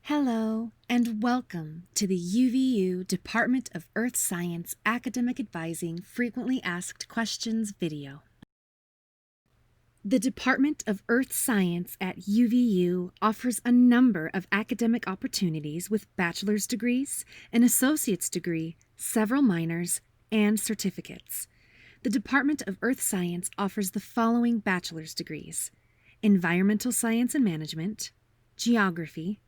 Hello, and welcome to the UVU Department of Earth Science Academic Advising Frequently Asked Questions video. The Department of Earth Science at UVU offers a number of academic opportunities with bachelor's degrees, an associate's degree, several minors, and certificates. The Department of Earth Science offers the following bachelor's degrees: Environmental Science and Management, Geography,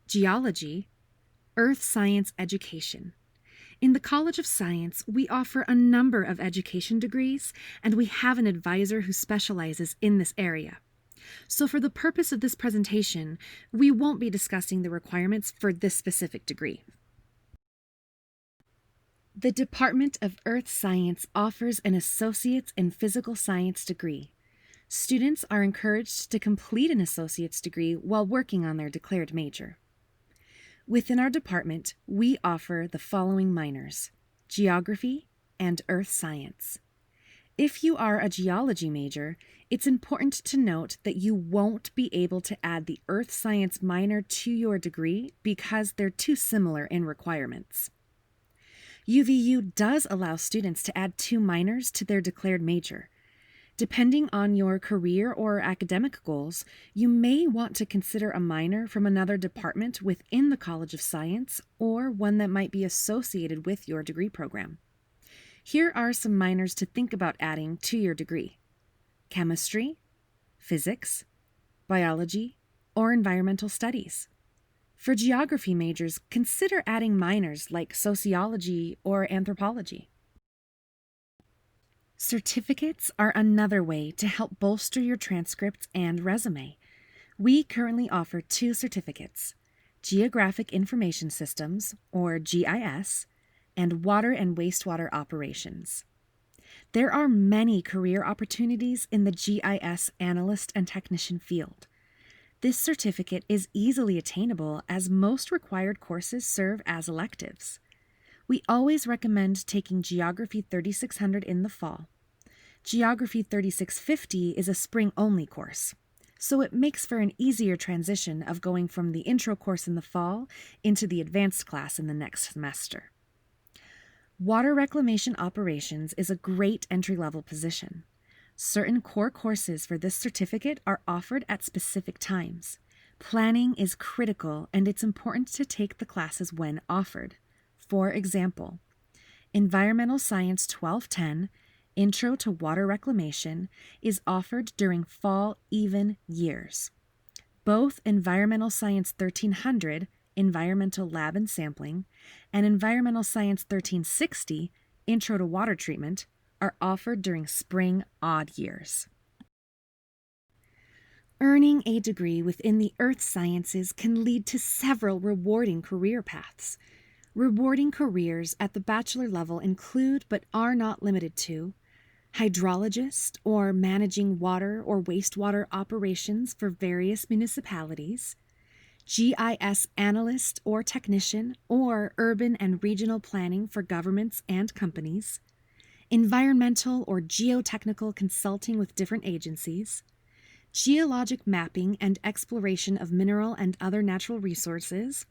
Geology, Earth Science Education. In the College of Science, we offer a number of education degrees, and we have an advisor who specializes in this area. So for the purpose of this presentation, we won't be discussing the requirements for this specific degree. The Department of Earth Science offers an Associate's in Physical Science degree. Students are encouraged to complete an associate's degree while working on their declared major. Within our department, we offer the following minors: Geography and Earth Science. If you are a geology major, it's important to note that you won't be able to add the Earth Science minor to your degree because they're too similar in requirements. UVU does allow students to add 2 minors to their declared major. Depending on your career or academic goals, you may want to consider a minor from another department within the College of Science or one that might be associated with your degree program. Here are some minors to think about adding to your degree: chemistry, physics, biology, or environmental studies. For geography majors, consider adding minors like sociology or anthropology. Certificates are another way to help bolster your transcripts and resume. We currently offer 2 certificates: Geographic Information Systems, or GIS, and Water and Wastewater Operations. There are many career opportunities in the GIS analyst and technician field. This certificate is easily attainable as most required courses serve as electives. We always recommend taking Geography 3600 in the fall. Geography 3650 is a spring-only course, so it makes for an easier transition of going from the intro course in the fall into the advanced class in the next semester. Water Reclamation Operations is a great entry-level position. Certain core courses for this certificate are offered at specific times. Planning is critical, and it's important to take the classes when offered. For example, Environmental Science 1210, Intro to Water Reclamation, is offered during fall even years. Both Environmental Science 1300, Environmental Lab and Sampling, and Environmental Science 1360, Intro to Water Treatment, are offered during spring odd years. Earning a degree within the earth sciences can lead to several rewarding career paths. Rewarding careers at the bachelor level include, but are not limited to, hydrologist, or managing water or wastewater operations for various municipalities, GIS analyst or technician, or urban and regional planning for governments and companies, environmental or geotechnical consulting with different agencies, geologic mapping and exploration of mineral and other natural resources,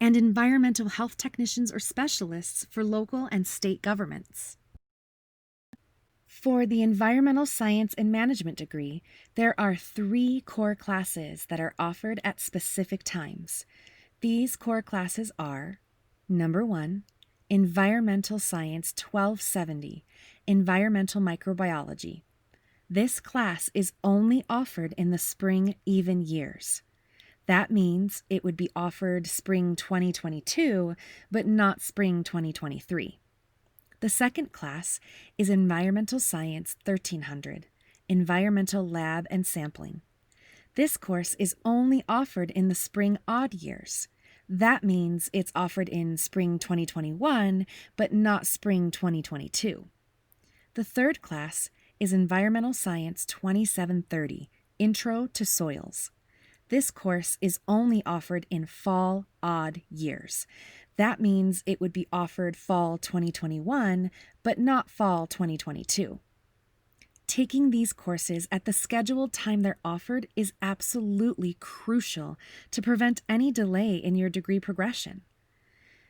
and environmental health technicians or specialists for local and state governments. For the Environmental Science and Management degree, there are 3 core classes that are offered at specific times. These core classes are: number 1, Environmental Science 1270, Environmental Microbiology. This class is only offered in the spring even years. That means it would be offered spring 2022, but not spring 2023. The second class is Environmental Science 1300, Environmental Lab and Sampling. This course is only offered in the spring odd years. That means it's offered in spring 2021, but not spring 2022. The third class is Environmental Science 2730, Intro to Soils. This course is only offered in fall odd years. That means it would be offered fall 2021, but not fall 2022. Taking these courses at the scheduled time they're offered is absolutely crucial to prevent any delay in your degree progression.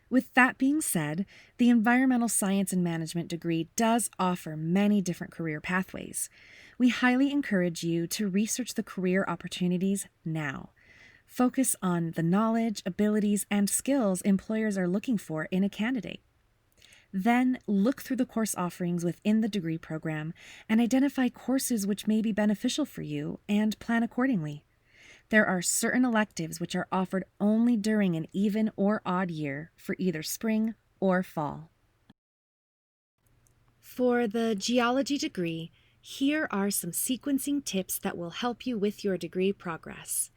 With that being said, the Environmental Science and Management degree does offer many different career pathways. We highly encourage you to research the career opportunities now. Focus on the knowledge, abilities, and skills employers are looking for in a candidate. Then look through the course offerings within the degree program and identify courses which may be beneficial for you and plan accordingly. There are certain electives which are offered only during an even or odd year for either spring or fall. For the geology degree, here are some sequencing tips that will help you with your degree progress.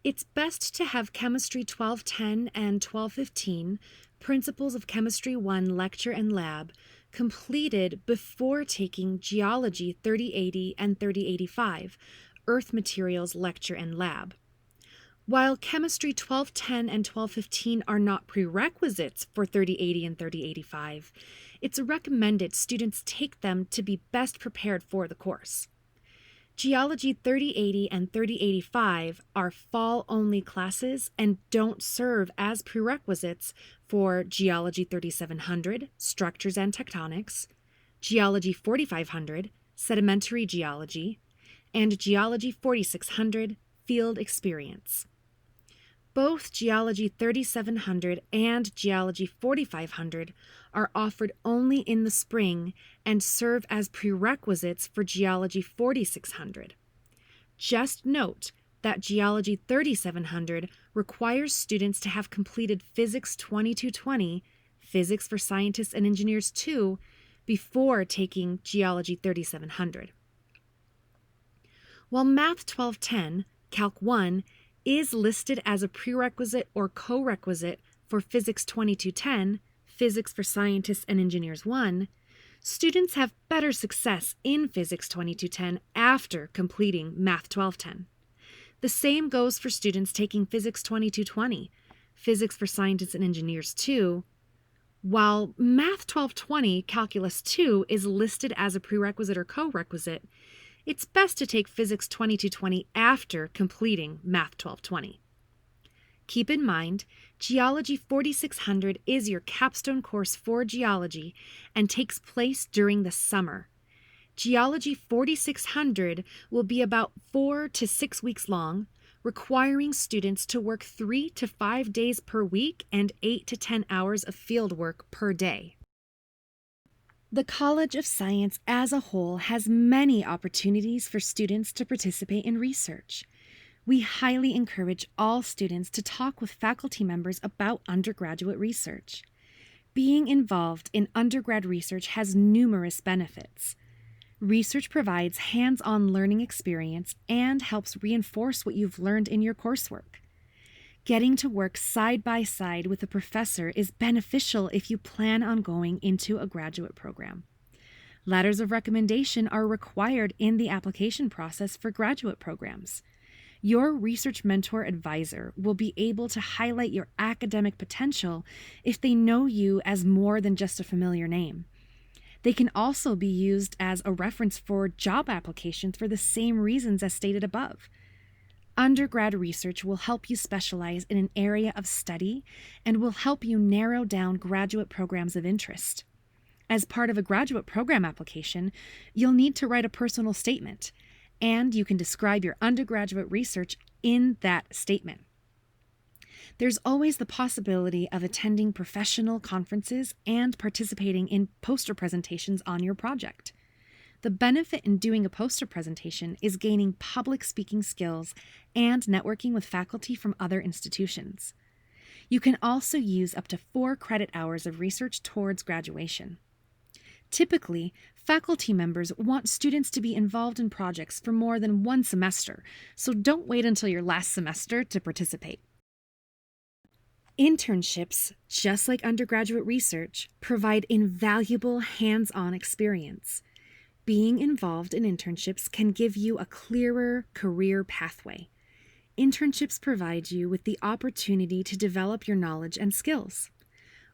It's best to have Chemistry 1210 and 1215, Principles of Chemistry 1 lecture and lab, completed before taking Geology 3080 and 3085, Earth Materials lecture and lab. While Chemistry 1210 and 1215 are not prerequisites for 3080 and 3085, it's recommended students take them to be best prepared for the course. Geology 3080 and 3085 are fall-only classes and don't serve as prerequisites for Geology 3700, Structures and Tectonics, Geology 4500, Sedimentary Geology, and Geology 4600, Field Experience. Both Geology 3700 and Geology 4500 are offered only in the spring and serve as prerequisites for Geology 4600. Just note that Geology 3700 requires students to have completed Physics 2220, Physics for Scientists and Engineers 2, before taking Geology 3700. While Math 1210, Calc 1, is listed as a prerequisite or co-requisite for Physics 2210, Physics for Scientists and Engineers 1, students have better success in Physics 2210 after completing Math 1210. The same goes for students taking Physics 2220, Physics for Scientists and Engineers 2, while Math 1220 Calculus 2 is listed as a prerequisite or co-requisite. It's best to take Physics 2220 after completing Math 1220. Keep in mind, Geology 4600 is your capstone course for geology and takes place during the summer. Geology 4600 will be about 4 to 6 weeks long, requiring students to work 3 to 5 days per week and 8 to 10 hours of field work per day. The College of Science as a whole has many opportunities for students to participate in research. We highly encourage all students to talk with faculty members about undergraduate research. Being involved in undergrad research has numerous benefits. Research provides hands-on learning experience and helps reinforce what you've learned in your coursework. Getting to work side by side with a professor is beneficial if you plan on going into a graduate program. Letters of recommendation are required in the application process for graduate programs. Your research mentor advisor will be able to highlight your academic potential if they know you as more than just a familiar name. They can also be used as a reference for job applications for the same reasons as stated above. Undergrad research will help you specialize in an area of study and will help you narrow down graduate programs of interest. As part of a graduate program application, you'll need to write a personal statement, and you can describe your undergraduate research in that statement. There's always the possibility of attending professional conferences and participating in poster presentations on your project. The benefit in doing a poster presentation is gaining public speaking skills and networking with faculty from other institutions. You can also use up to 4 credit hours of research towards graduation. Typically, faculty members want students to be involved in projects for more than 1 semester, so don't wait until your last semester to participate. Internships, just like undergraduate research, provide invaluable hands-on experience. Being involved in internships can give you a clearer career pathway. Internships provide you with the opportunity to develop your knowledge and skills.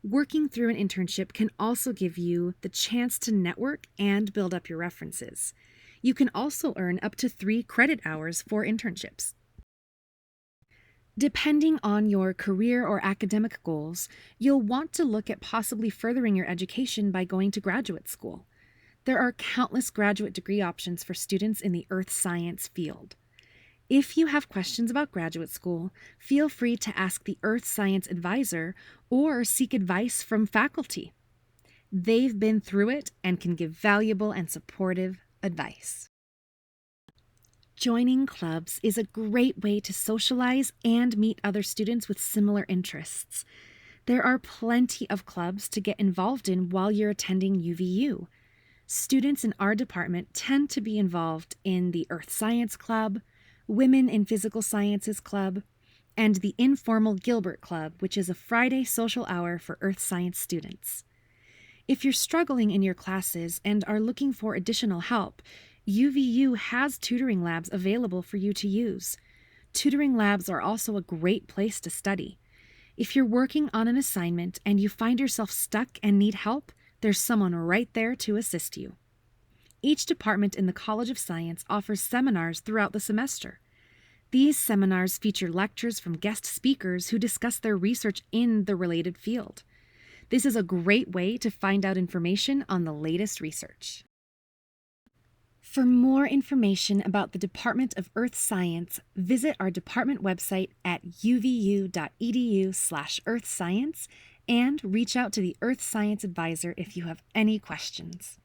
Working through an internship can also give you the chance to network and build up your references. You can also earn up to 3 credit hours for internships. Depending on your career or academic goals, you'll want to look at possibly furthering your education by going to graduate school. There are countless graduate degree options for students in the earth science field. If you have questions about graduate school, feel free to ask the Earth Science Advisor or seek advice from faculty. They've been through it and can give valuable and supportive advice. Joining clubs is a great way to socialize and meet other students with similar interests. There are plenty of clubs to get involved in while you're attending UVU. Students in our department tend to be involved in the Earth Science Club, Women in Physical Sciences Club, and the Informal Gilbert Club, which is a Friday social hour for Earth Science students. If you're struggling in your classes and are looking for additional help, UVU has tutoring labs available for you to use. Tutoring labs are also a great place to study. If you're working on an assignment and you find yourself stuck and need help, there's someone right there to assist you. Each department in the College of Science offers seminars throughout the semester. These seminars feature lectures from guest speakers who discuss their research in the related field. This is a great way to find out information on the latest research. For more information about the Department of Earth Science, visit our department website at uvu.edu/earthscience and reach out to the Earth Science Advisor if you have any questions.